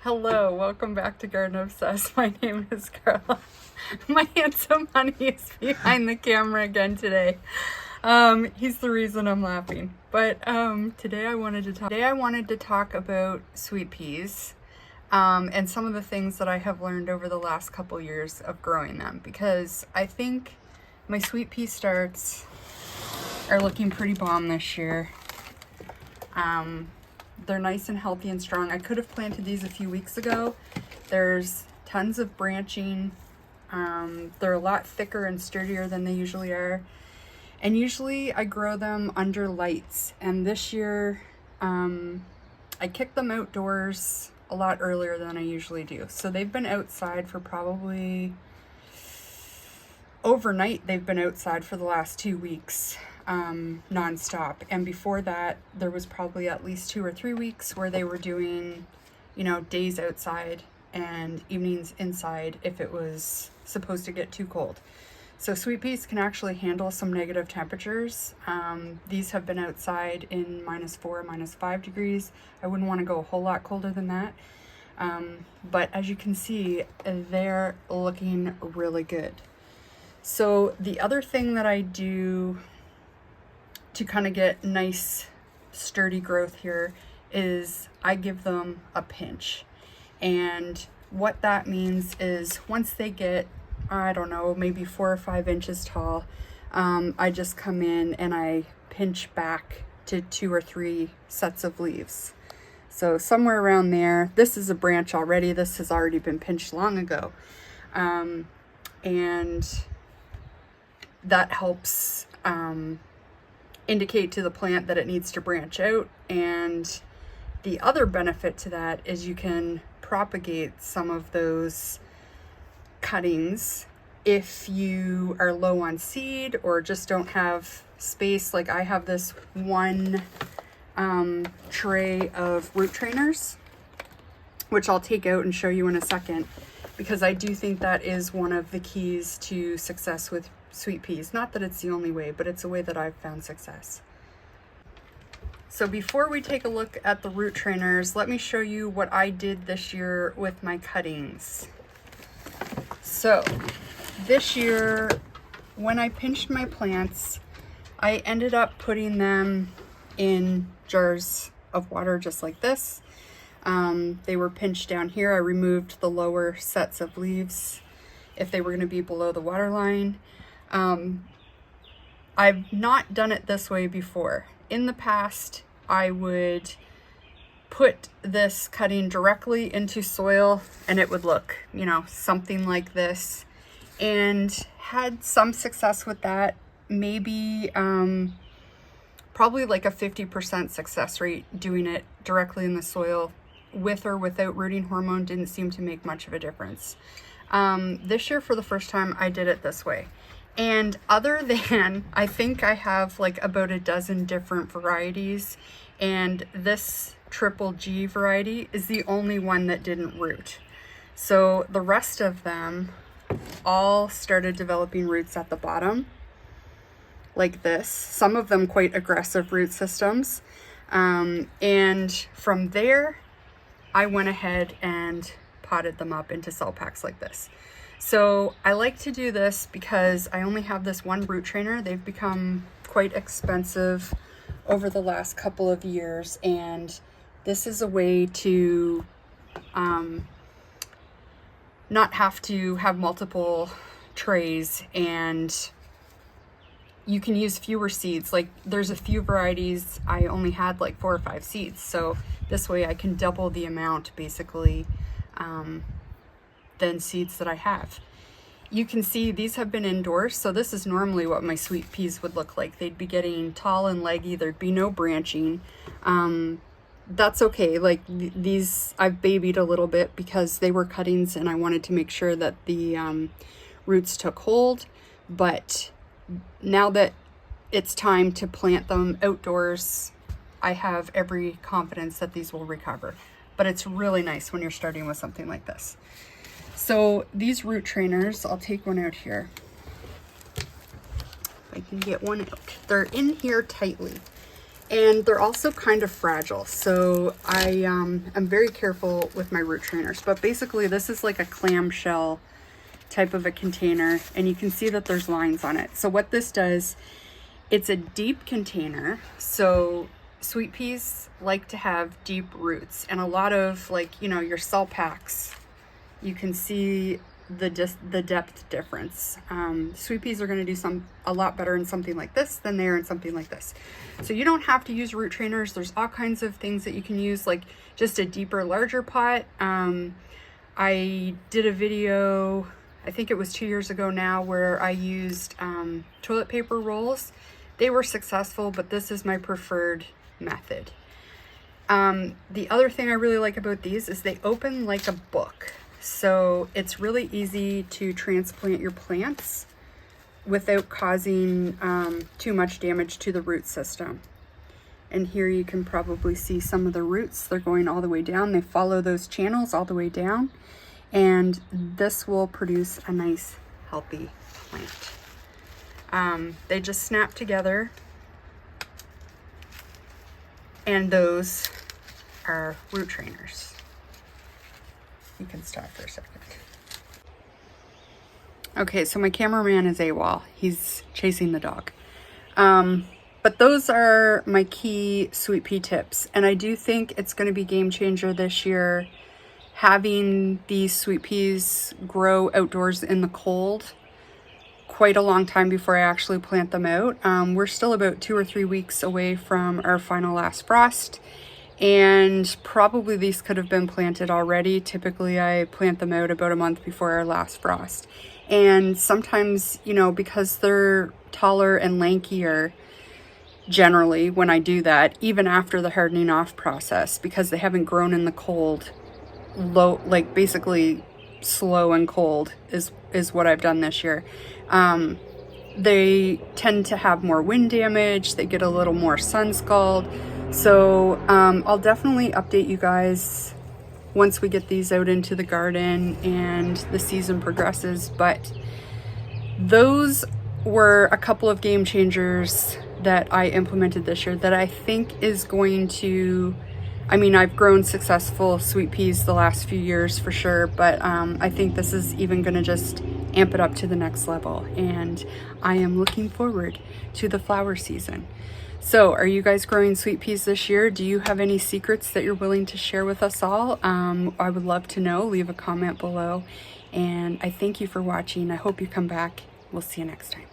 Hello, welcome back to Garden Obsessed. My name is Carla. My handsome honey is behind the camera again today. He's the reason I'm laughing. But today I wanted to talk about sweet peas and some of the things that I have learned over the last couple years of growing them, because I think my sweet pea starts are looking pretty bomb this year. They're nice and healthy and strong. I could have planted these a few weeks ago. There's tons of branching. They're a lot thicker and sturdier than they usually are. And usually I grow them under lights. And this year, I kicked them outdoors a lot earlier than I usually do. So they've been outside for probably overnight. They've been outside for the last 2 weeks. Non-stop. And before that, there was probably at least 2 or 3 weeks where they were doing, days outside and evenings inside if it was supposed to get too cold. So sweet peas can actually handle some negative temperatures. These have been outside in -4, -5 degrees. I wouldn't want to go a whole lot colder than that. But as you can see, they're looking really good. So the other thing that I do to kind of get nice sturdy growth here is I give them a pinch. And what that means is once they get, I don't know, maybe 4 or 5 inches tall, I just come in and I pinch back to 2 or 3 sets of leaves. So somewhere around there. This is a branch already. This has already been pinched long ago. And that helps indicate to the plant that it needs to branch out. And the other benefit to that is you can propagate some of those cuttings if you are low on seed or just don't have space. Like I have this one tray of root trainers, which I'll take out and show you in a second, because I do think that is one of the keys to success with sweet peas. Not that it's the only way, but it's a way that I've found success. So before we take a look at the root trainers, let me show you what I did this year with my cuttings. So this year, when I pinched my plants, I ended up putting them in jars of water just like this. They were pinched down here. I removed the lower sets of leaves if they were going to be below the water line. I've not done it this way before. In the past, I would put this cutting directly into soil and it would look, something like this, and had some success with that. Maybe, probably like a 50% success rate doing it directly in the soil with or without rooting hormone. Didn't seem to make much of a difference. This year, for the first time, I did it this way. And other than, I think I have like about a dozen different varieties, and this triple G variety is the only one that didn't root. So the rest of them all started developing roots at the bottom, like this. Some of them quite aggressive root systems. And from there, I went ahead and potted them up into cell packs like this. So I like to do this because I only have this one root trainer. They've become quite expensive over the last couple of years, and this is a way to not have to have multiple trays, and you can use fewer seeds. Like there's a few varieties I only had like 4 or 5 seeds, so this way I can double the amount basically than seeds that I have. You can see these have been indoors, so this is normally what my sweet peas would look like. They'd be getting tall and leggy. There'd be no branching. That's okay. Like these I've babied a little bit because they were cuttings and I wanted to make sure that the roots took hold. But now that it's time to plant them outdoors, I have every confidence that these will recover. But it's really nice when you're starting with something like this. So these root trainers, I'll take one out here. If I can get one out. They're in here tightly. And they're also kind of fragile. So I'm very careful with my root trainers. But basically this is like a clamshell type of a container, and you can see that there's lines on it. So what this does, it's a deep container. So sweet peas like to have deep roots, and a lot of, like, you know, your cell packs, you can see the depth difference. Sweet peas are going to do a lot better in something like this than they are in something like this. So you don't have to use root trainers. There's all kinds of things that you can use, like just a deeper, larger pot. I did a video, I think it was 2 years ago now, where I used toilet paper rolls. They were successful, but this is my preferred method. The other thing I really like about these is they open like a book. So it's really easy to transplant your plants without causing too much damage to the root system. And here you can probably see some of the roots. They're going all the way down. They follow those channels all the way down. And this will produce a nice, healthy plant. They just snap together. And those are root trainers. You can stop for a second. Okay, so my cameraman is AWOL. He's chasing the dog. But those are my key sweet pea tips. And I do think it's going to be game changer this year, having these sweet peas grow outdoors in the cold quite a long time before I actually plant them out. We're still about 2 or 3 weeks away from our final last frost. And probably these could have been planted already. Typically I plant them out about a month before our last frost. And sometimes, you know, because they're taller and lankier, generally when I do that, even after the hardening off process, because they haven't grown in the cold, low, like basically slow and cold is what I've done this year. They tend to have more wind damage. They get a little more sun scald. So I'll definitely update you guys once we get these out into the garden and the season progresses. But those were a couple of game changers that I implemented this year that I think is going to, I mean, I've grown successful sweet peas the last few years for sure, but I think this is even going to just amp it up to the next level. And I am looking forward to the flower season. So are you guys growing sweet peas this year? Do you have any secrets that you're willing to share with us all? I would love to know. Leave a comment below. And I thank you for watching. I hope you come back. We'll see you next time.